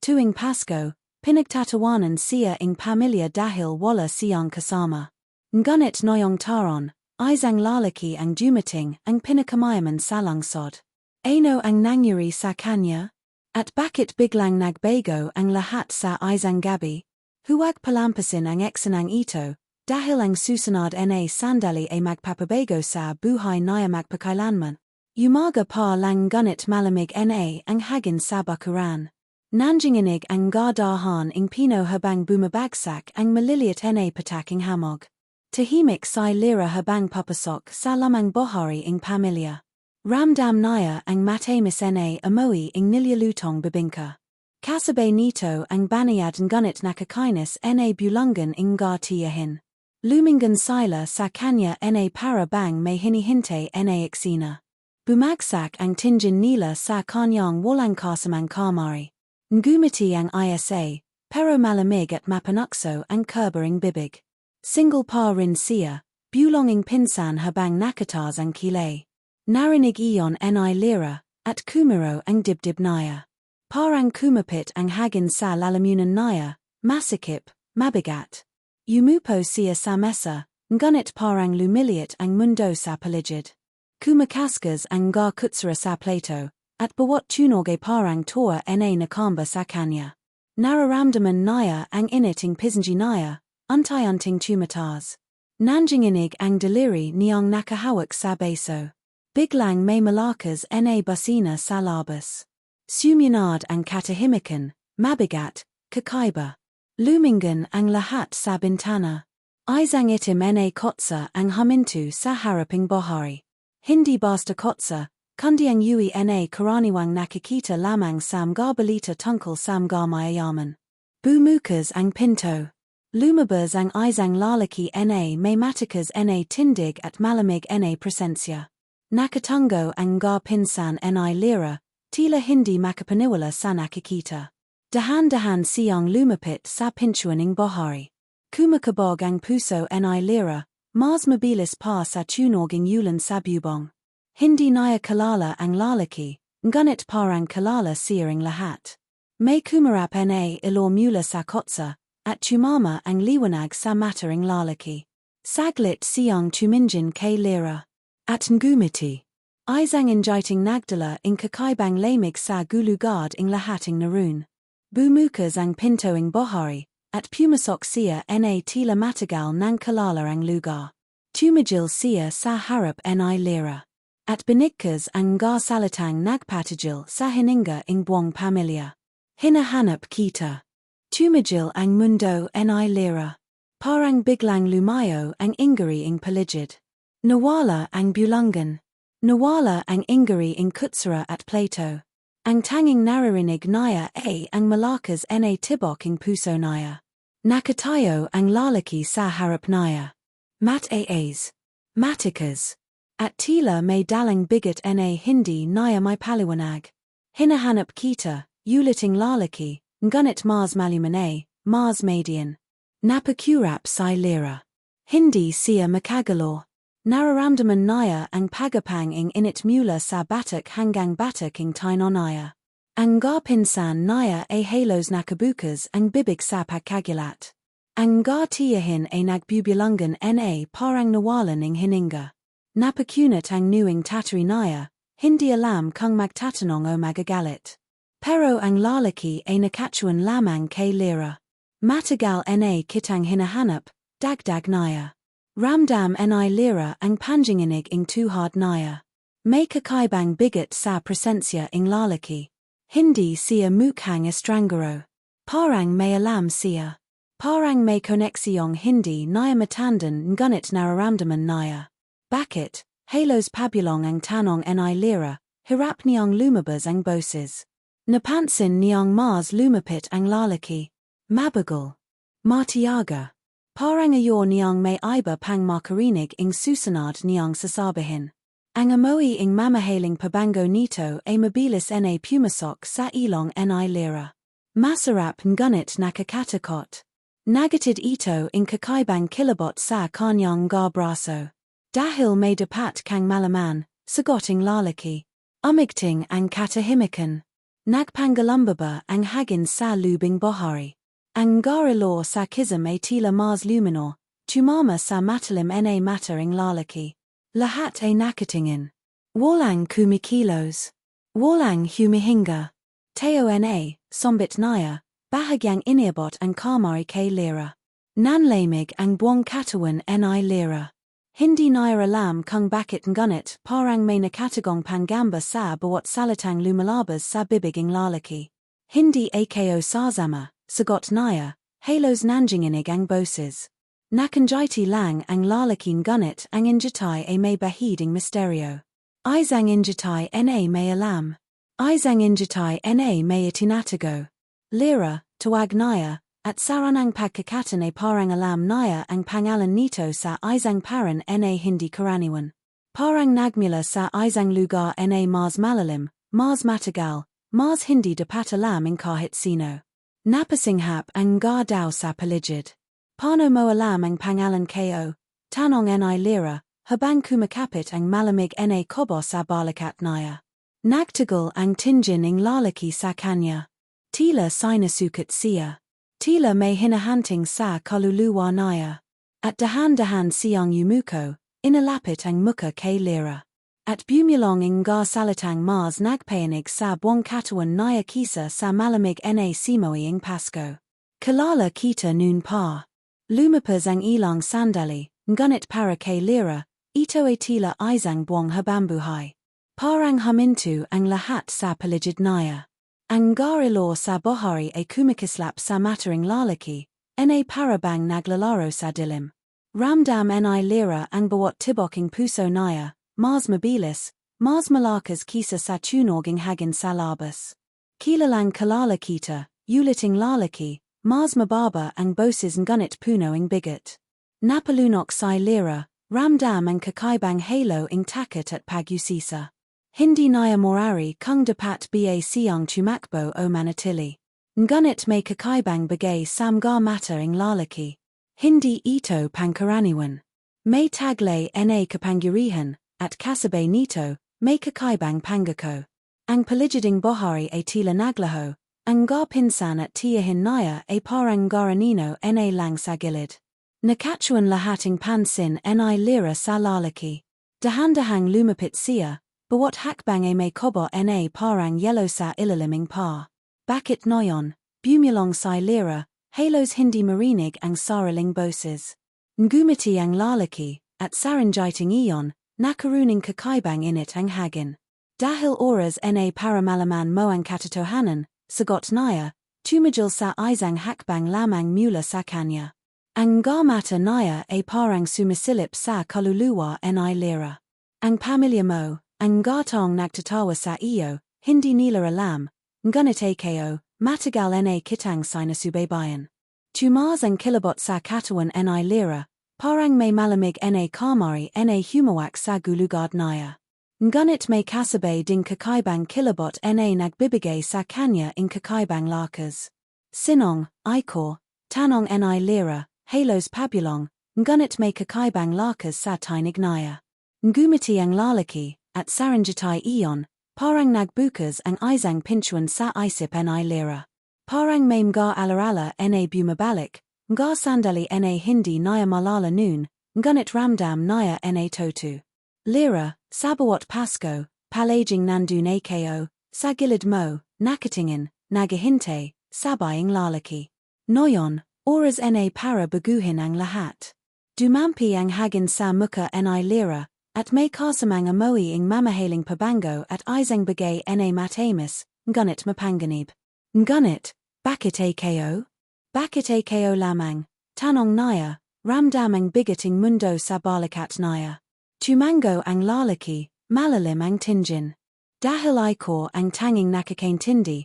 Tuwing Pasko, Pinagtawanan siya ing pamilya dahil wala siyang kasama. Ngunit ngayong taon, isang lalaki ang dumating ang pinakamayamang sa Lungsod. Ano ang nangyari sa kanya? At bakit biglang nagbago ang lahat sa isang gabi? Huwag palampasin ang eksanang ito, dahil ang susunod na sandali ay magpapabago sa buhay na magpakailanman. Umaga pa lang ngunit malamig na ang hangin sa bakuran. Nanginginig ang gadahan ing pino habang bumabagsak ang maliliit na pataking hamog. Tahimik si Lira habang papasok sa lamang buhay ing pamilya. Ramdam niya ang matamis na amoy ing nilyalutong bibingka. Kasabay nito ang banayad ngunit nakakainis na bulungan ing tiyahin. Lumingan sila sa kanya na para bang may hinihintay na eksena. Bumagsak ang tingin nila sa kanyang walang kasamang kamari. Ngumiti ang isa, pero malamig at mapanukso ang kurbering bibig. Single pa rin siya, bulonging pinsan habang nakatas ang kilay. Narinig iyon ni Lira, at kumiro ang dibdib niya. Parang kumapit ang hangin sa lalamunan niya, masikip, mabigat. Umupo siya sa mesa, ngunit parang lumiliit ang mundo sa paligid. Kumakaskas ang kutsara sa plato, at bawat tunog ay parang toa na nakamba sa kanya. Nararamdaman niya ang initing pisanji niya, unti-unting tumatas. Nanginginig ang daliri niyang nakahawak sa beso. Biglang may malakas na basina sa labas. Sumunod ang katahimikan, mabigat, kakaiba. Lumingan ang lahat sa bintana. Isang itim na kotsa ang huminto sa haraping buhay. Hindi basta kotsa, kundi ang na karaniwang nakikita lamang sa mga balita tungkol sa mga mayayaman. Bumukas ang pinto. Lumabas ang isang lalaki na may matakas na tindig at malamig na presensya. Nakatungo ang mga pinsan ni Lira, tila hindi makapaniwala sa nakikita. Dahan-dahan siyang lumapit sa pintuan ng buhay. Kumakabog ang puso ni Lira, mas mabilis pa sa tunog ng ulan sa bubong. Hindi niya kalala ang lalaki, ngunit parang kalala siya ang lahat. May kumarap na ilo mula sa kotsa, at tumama ang liwanag sa mata ng lalaki. Saglit siyang tumingin kay Lira. At ngumiti. Isang injiting nagdala ing kakaibang lamig sa gulugad ing lahat ing naroon. Bumukas ang pinto ing buhay, at pumasok siya na tila matagal ng kalala ang lugar. Tumigil siya sa harap ni Lira. At binigkas ang salitang nagpatigil sa hininga ing buong pamilya. Hinahanap kita. Tumigil ang mundo ni Lira. Parang biglang lumayo ang ingari ing paligid. Nawala ang bulungan. Nawala ang ingari ing kutsara at plato. Ang tanging naririnig niya ay ang malakas na tibok ing puso niya. Nakatayo ang lalaki sa harap niya. Mataas. Matikas. At tila may dalang bigat na hindi niya may paliwanag. Hinahanap kita, uliting lalaki, ngunit mas maluman mas median. Napakurap si Lira. Hindi siya makagalaw. Nararamdaman niya ang pagapang ing init mula sa batak hanggang batak ing tino niya. Ang pinsan niya ay halos nakabukas ang bibig sa pagkagulat. Ang tiyahin ay nagbubulungan na parang nawalan ing hininga. Napakunat ang nuing tatari niya, hindi alam kung magtatanong o magagalit. Pero ang lalaki ay nakatuan lamang kay Lira. Matagal na kitang hinahanap, dagdag niya. Ramdam ni Lira ang panginginig ing tuhod niya. May kakaibang bigat sa presensya ing lalaki. Hindi siya mukhang estrangero. Parang may alam siya. Parang may koneksyong hindi niya matandan ngunit nararamdaman niya. Bakit, halos pabulong ang tanong ni Lira, hirap niyang lumabas ang boses. Napansin niyang mas lumapit ang lalaki. Mabagal. Matiyaga. Parang ayon niyang may iba pang makarinig ing susunod niyang sasabihin. Ang amoy ing mamahaling pabango nito ay mabilis na pumasok sa ilong ni Lira. Masarap ngunit nakakatakot. Nagatid ito ing kakaibang kilabot sa kanyang braso. Dahil may dapat kang malaman, sagot ing lalaki. Umigting ang katahimikan. Nagpangalumbaba ang hagin sa lubing bohari. Ang garilo sa kism ay tila mars luminor, tumama sa matalim na mata ng lalaki. Lahat ay nakatingin. Walang kumikilos. Walang humihinga. Teo na, sombit naya, bahagyang iniabot ang kamari kay Lira. Nanlamig ang buong katawan ni Lira. Hindi naya alam kung bakit ngunit parang may nakatagong pangamba sa bawat salitang lumalabas sa bibig ng lalaki. Hindi ako sasama, sagot naya, halos nanginginig ang boses. Nakanjiti lang ang lalaki ngunit ang injitay ay may bahiding misteryo. Isang injitay na may alam. Isang injitay na may itinatago. Lira, tuwag naya, at saranang pagkakatan ay parang alam naya ang pangalan nito sa isang paran na hindi karaniwan. Parang nagmula sa isang lugar na mas malalim, mas matagal, mas hindi dapat alam ng kahit sino. Napasinghap ang nga daw sa paligid. Paano mo alam ang pangalan ko? Tanong ni Lira, habang kumakapit ang malamig na kobo sa balikat naya. Nagtagal ang tingin ng lalaki sa kanya. Tila sinasukat siya. Tila may hinahanting sa kaluluwa naya. At dahan-dahan siyang yumuko, inalapit ang muka kay Lira. At bumulong ang nga salitang mas nagpayanig sa buong katawan naya kisa sa malamig na simoy ang Pasko. Kilala kita noon pa. Lumapas ang ilang sandali, ngunit para kay Lira, ito ay tila isang buong habambuhay. Parang huminto ang lahat sa paligid naya. Ang garilo sa bohari ay kumikislap sa mataring lalaki, na para bang naglalaro sa dilim. Ramdam ni Lira ang bawat tiboking puso naya, mas mabilis, mas malakas kisa sa tunog ng hagin sa labas. Kilalang kalala kita, uliting lalaki, mas mababa ang boses ngunit puno ng bigat. Napalunok si Lira, ramdam ang kakaibang halo ng takot at pag-usisa. Hindi naya morari kung dapat ba siyang tumakbo o manatili. Ngunit may kakaibang bagay sa mga mata ng lalaki. Hindi ito pangkaraniwan. May taglay na kapangyarihan, at kasabay nito, may kakaibang pangako. Ang paligiding bohari ay tila naglaho, ang nga pinsan at tiyahin naya ay parang garanino na lang sa gilid. Nakatuan lahating pansin ni Lira sa lalaki. Dahan-dahang lumapit siya, bawat hakbang ay may kobo na parang yellow sa ilaliming pa. Bakit ngayon, bumulong si Lira, halos hindi marinig ang sariling boses. Ngumiti ang lalaki, at sarangiting iyon, nakaruning kakaibang init ang hagin. Dahil oras na para malaman mo ang katotohanan, sagot naya, tumigil sa isang hakbang lamang mula sa kanya. Ang nga mata naya ay parang sumisilip sa kaluluwa ni Lira. Ang pamilya mo, ang gatong nagtatawa sa iyo, hindi nila alam, ngunit ako, matagal na kitang sinasubaybayan. Tumas ang kilabot sa katawan ni Lira, parang may malamig na kamari na humawak sa gulugad naya. Ngunit may kasabay ding kakaibang kilabot na nagbibigay sa kanya in kakaibang lakas. Sinong, iko, tanong ni Lira, halos pabulong, ngunit may kakaibang lakas sa tinig naya. Ngumiti ang lalaki, at saranjitay iyon, parang nagbukas ang isang pinchuan sa isip ni Lira. Parang may mga alarala na bumabalik, mga sandali na hindi naya malala noon, ngunit ramdam naya na totu. Lira, sa bawat Pasko, palaging nandun ako, sa gilid mo, nakatingin, nagahintay, sabay ang lalaki. Ngayon, oras na para baguhin ang lahat. Dumampi ang hagin sa muka ni Lira, at may kasamang amoy ang mamahaling pabango at isang bagay na matamis, ngunit mapanganib. Ngunit, bakit ako? Bakit ako lamang? Tanong naya, ramdam ang bigating mundo sa balikat naya. Tumango ang lalaki, malalim ang tingin. Dahil ako ang tanging nakakaintindi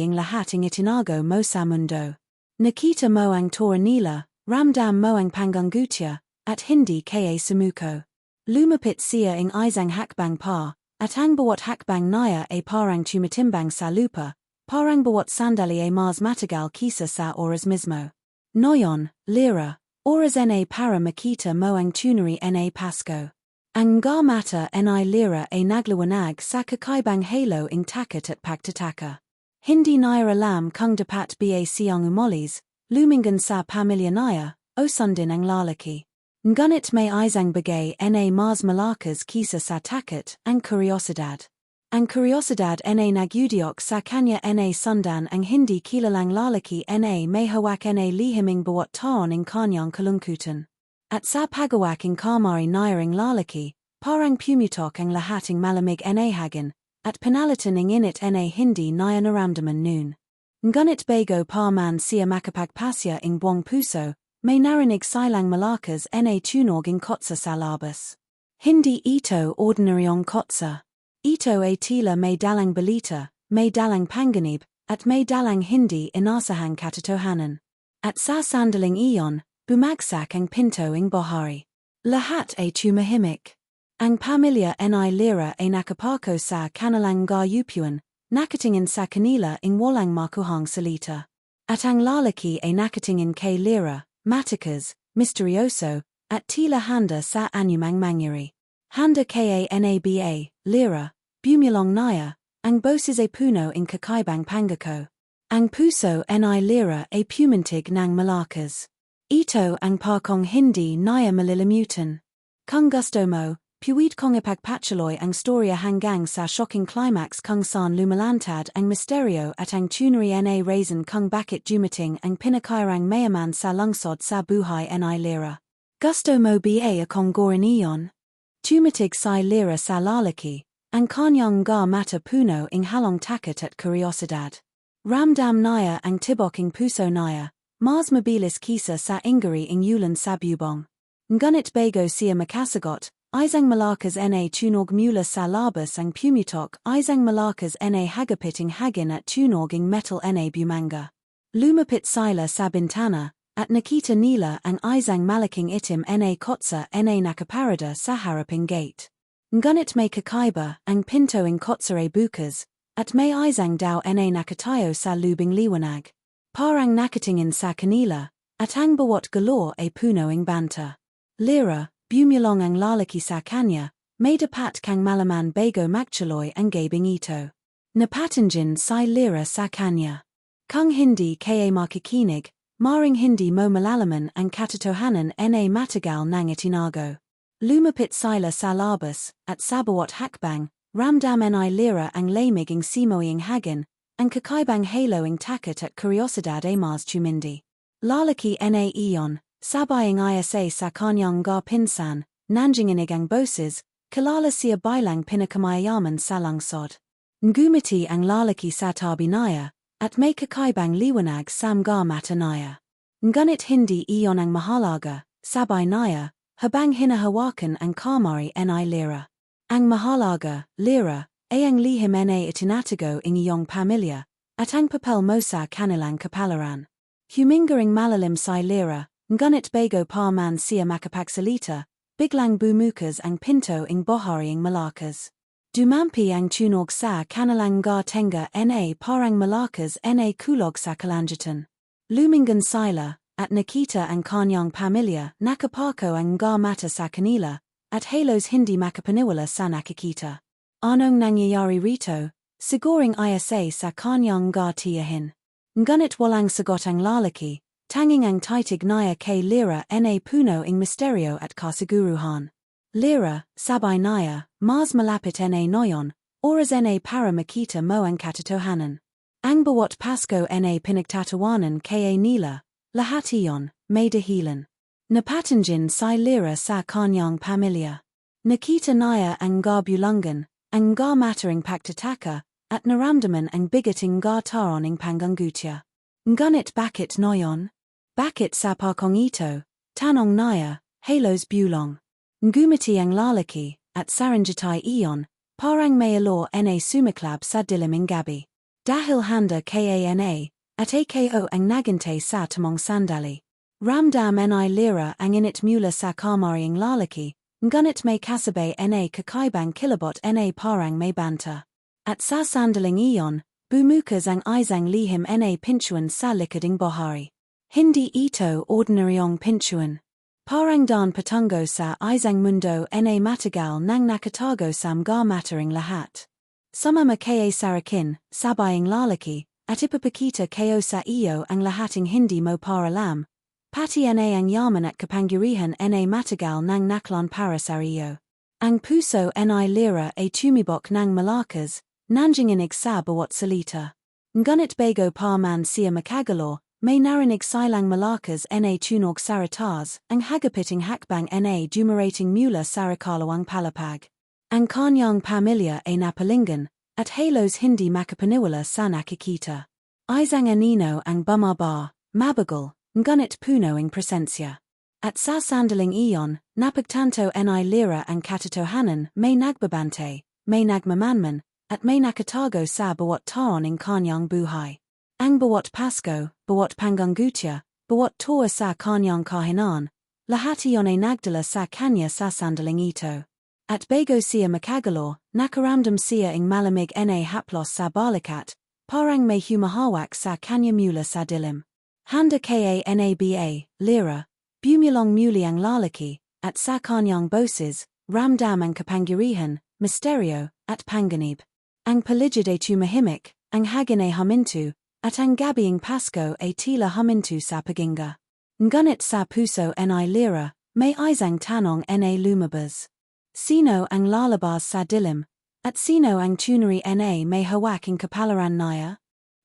ang lahat ng itinago mo sa mundo. Nakita mo ang toranila, ramdam mo ang pangangutya, at hindi kaya sumuko. Lumapit siya ang isang hakbang pa, at ang bawat hakbang naya ay parang tumitimbang sa lupa, parang bawat sandali ay mas matagal kisa sa oras mismo. Ngayon, Lira, oras na para makita mo ang tunay na Pasko. Ang nga mata ni Lira ay naglawanag sa kakaibang halo ing takot at pagtataka. Hindi niya alam kung dapat ba siyang umalis, lumingon sa pamilya niya, o sundin ang lalaki. Ngunit may isang bagay na mas malakas kisa sa takot, ang kuryosidad. Ang kuryosidad na nagyudyok sa kanya na sundan ang hindi kilalang lalaki na may hawak na lihiming bawat taon ing kanyang kalungkutan. At sa pagawak ing kamari niyaring lalaki, parang pumutok ang lahat ing malamig na hagin, at panalitan ing init na hindi niya naramdaman noon. Ngunit bago pa man siya makapagpasya ing buong puso, may narinig silang malakas na tunog ing kotsa sa labas. Hindi ito ordinaryong kotsa. Ito ay tila may dalang balita, may dalang panganib, at may dalang hindi inasahang katotohanan. At sa sandaling iyon, bumagsak ang pinto ing bahay. Lahat ay tumahimik. Ang pamilya ni Lira ay nakapako sa kanilang gayupuan, nakatingin sa kanila ing walang makuhang salita. At ang lalaki ay nakatingin kay Lira, matikas, misteryoso, at tila handa sa anumang mangyari. Handa kay naba, Lira, bumulong niya, ang boses ay puno ing kakaibang pangako. Ang puso ni Lira ay pumintig ng malakas. Ito ang pakong hindi niya malilimutan. Kung gusto mo, puwid kong ipagpatuloy ang storya hanggang sa shocking climax kung saan lumalantad ang misteryo at ang tunay na reason kung bakit dumating ang pinakamayamang sa lungsod sa buhay ni Lira. Gusto mo ba akong gorin iyon? Tumatig si Lira sa lalaki, ang kanyang nga mata puno ing halong takot at kuryosidad. Ramdam niya ang tibok ing puso niya. Mas mabilis kisa sa ingari ing yulan sa bubong. Ngunit bago siya makasagot, isang malakas na tunog mula sa labas ang pumutok, isang malakas na hagapit ing hagin at tunog ing metal na bumanga. Lumapit sila sa bintana, at nakita nila ang isang malaking itim na kotsa na nakaparada sa haraping gate. Ngunit may kakaiba, ang pinto ing kotsa ay bukas, at may isang daw na nakatayo sa lubing liwanag. Parang nakatingin sa kanila, at ang bawat galore ay puno ing banta. Lira, bumulong ang lalaki sa kanya, may dapat kang malaman bago magtuloy ang gabing ito. Napatingin si Lira sa kanya. Kung hindi kaya makikinig, maring hindi mo malalaman ang katotohanan na matagal nang itinago. Lumapit sila sa labas, at sa bawat hakbang, ramdam ni Lira ang lamig ing simoy ing hagin, ang kakaibang halo ing takot at kuryosidad ay mas tumindi. Lalaki na iyon, sabayang isa sa kanyang nga pinsan, nanginginig ang boses, kilala siya bilang pinakamayaman sa lungsod. Ngumiti ang lalaki sa tabi niya, at may kakaibang liwanag sa mga mata niya. Ngunit hindi iyon ang mahalaga, sabay niya, habang hinahawakan ang kamari ni Lira. Ang mahalaga, Lira, ay ang lihim na itinatago ing iyong pamilya, at ang papel mo sa kanilang kapalaran. Humingaring malalim si Lira, ngunit bago pa man siya makapagsalita, biglang bumukas ang pinto ing bahay ing malakas. Dumampi ang tunog sa kanilang nga tenga na parang malakas na kulog sa kalangitan. Lumingon sila, at nakita ang kanyang pamilya, nakapako ang nga mata sa kanila, at halos hindi makapaniwala sa nakikita. Anong nangyayari rito? Siguring isa sa kanyang nga tiyahin. Ngunit walang sagot ang lalaki, tanging ang titig niya kay Lira na puno ing misteryo at kasiguruhan. Lira, sabay niya, mas malapit na noyon, oras na para makita mo ang katotohanan. Ang bawat Pasko na pinagtatawanan kay nila, lahat iyon, may dahilan. Napatingin si Lira sa kanyang pamilya. Nakita niya ang nga bulungan, ang nga mataring pagtataka, at naramdaman ang bigating nga taon ing panggangutya. Ngunit bakit noyon? Bakit sa pakong ito? Tanong niya, halos bulong. Ngumiti ang lalaki, at saranjatay iyon, parang may alor na sumaklab sa diliming gabi. Dahil handa kana, at ako ang nagintay sa tamong sandali. Ramdam ni Lira ang init mula sa kamari ang lalaki, ngunit may kasabay na kakaibang kilabot na parang may banta. At sa sandaling iyon, bumukas ang isang lihim na pintuan sa likading bahay. Hindi ito ordinaryong pintuan. Parang dan patungo sa isang mundo na matagal nang nakatago sa mga mataring lahat. Sumama kay sarakin, sabayang lalaki, at ipapakita kayo sa iyo ang lahating hindi mo paralam, pati na ang yaman at kapangyarihan na matagal nang naklan para sa iyo. Ang puso ni Lira ay tumibok ng malakas, nanjinginig sa bawat salita. Ngunit bago pa man siya makagalaw, may narinig silang malakas na tunog saratas, ang hagapiting hakbang na dumarating mula sa kalawang palapag. Ang kanyang pamilya ay napalingan, at halos hindi makapaniwala sa nakikita. Isang anino ang bumaba, mabagal, ngunit puno ang presensya. At sa sandaling iyon, napagtanto ni Lira ang katotohanan, may nagbabante, may nagmamanman, at may nakatago sa bawat taon ng kanyang buhay. Ang bawat Pasko, bawat panggangutya, bawat tawa sa kanyang kahinan, lahat iyon ay nagdala sa kanya sa sandaling ito. At bago siya makagalaw, nakaramdam siya ang malamig na haplos sa balikat, parang may humahawak sa kanya mula sa dilim. Handa kay naba, Lira, bumulong muli ang lalaki, at sa kanyang boses, ramdam ang kapangyarihan, misteryo, at panganib. Ang paligid ay tumahimik, ang hagin ay huminto, at ang gabing Pasko ay tila huminto sa paginga. Ngunit sa puso ni Lira, may isang tanong na lumabas. Sino ang lalabas sa dilim, at sino ang tunay na may hawak ang kapalaran niya?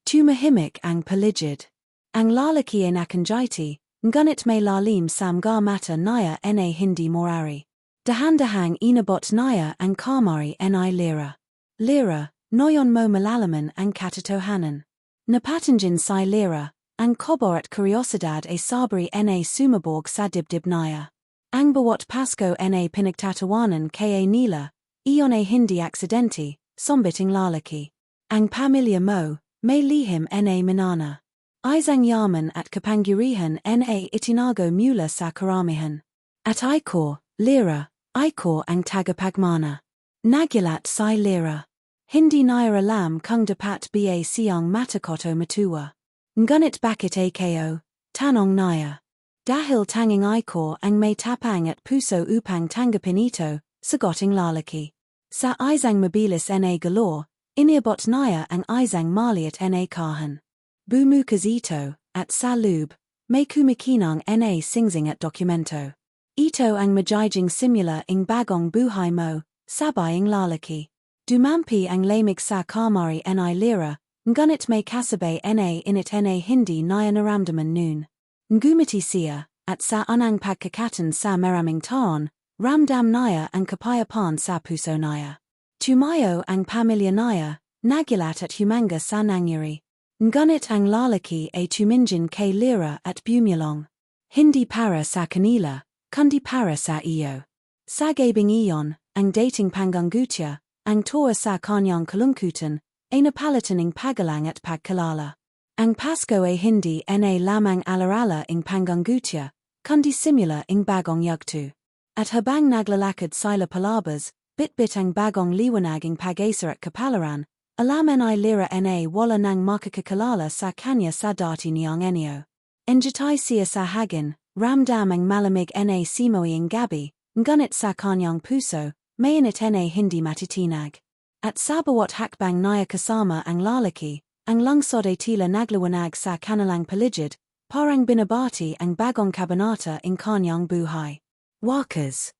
Tumahimik ang paligid. Ang lalaki ay nakanjiti, ngunit may lalim sa mga mata niya na hindi morari. Dahan-dahang inabot niya ang kamari ni Lira. Lira, noyon mo malalaman ang katotohanan. Napatingin si Lira, ang kobo at kuryosidad ay sabari na sumabog sa dibdib niya. Ang bawat Pasko na pinagtatawanan kay nila, iyon ay hindi aksidente, sombiting lalaki. Ang pamilya mo, may lihim na manana. Isang yaman at kapangyarihan na itinago mula sa karamihan. At iko, Lira, iko ang tagapagmana. Nagulat si Lira. Hindi niya alam kung dapat ba siyang matakoto matuwa. Ngunit bakit ako, tanong niya. Dahil tanging iko ang may tapang at puso upang tanggapin ito, sagoting lalaki. Sa isang mabilis na galore, iniabot niya ang isang maliit na kahan. Bumukas ito, at sa loob, may kumikinang na singsing at dokumento. Ito ang magiging simula ng bagong buhay mo, sabayang lalaki. Dumampi ang lamig sa kamari ni Lira, ngunit may kasabay na init na hindi niya naramdaman noon. Ngumiti siya, at sa anang pagkakatan sa maraming taon, ramdam niya ang kapayapaan sa puso niya. Tumayo ang pamilya niya, nagulat at humanga sa nangyari. Ngunit ang lalaki ay tumingin kay Lira at bumulong. Hindi para sa kanila, kundi para sa iyo. Sa gabing iyon, ang dating panggangutya, ang tawa sa kanyang kalungkutan, ay napalitan ng pagalang at pagkalala. Ang Pasko ay hindi na lamang alarala ng panggangutya, kundi simula ng bagong yugto. At habang naglalakad sila palabas, bit-bit ang bagong liwanag ng pag-asa at kapalaran, alam ni Lira na wala nang makakakalala sa kanya sa dati niyang enyo. Enjatay siya sa hagin, ramdam ang malamig na simoy ang gabi, ngunit sa kanyang puso, may init na hindi matitinag. At sa bawat hakbang niya kasama ang lalaki, ang lungsod ay tila naglawanag sa kanilang paligid, parang binabati ang bagong kabanata ng kanyang buhay. Wakas.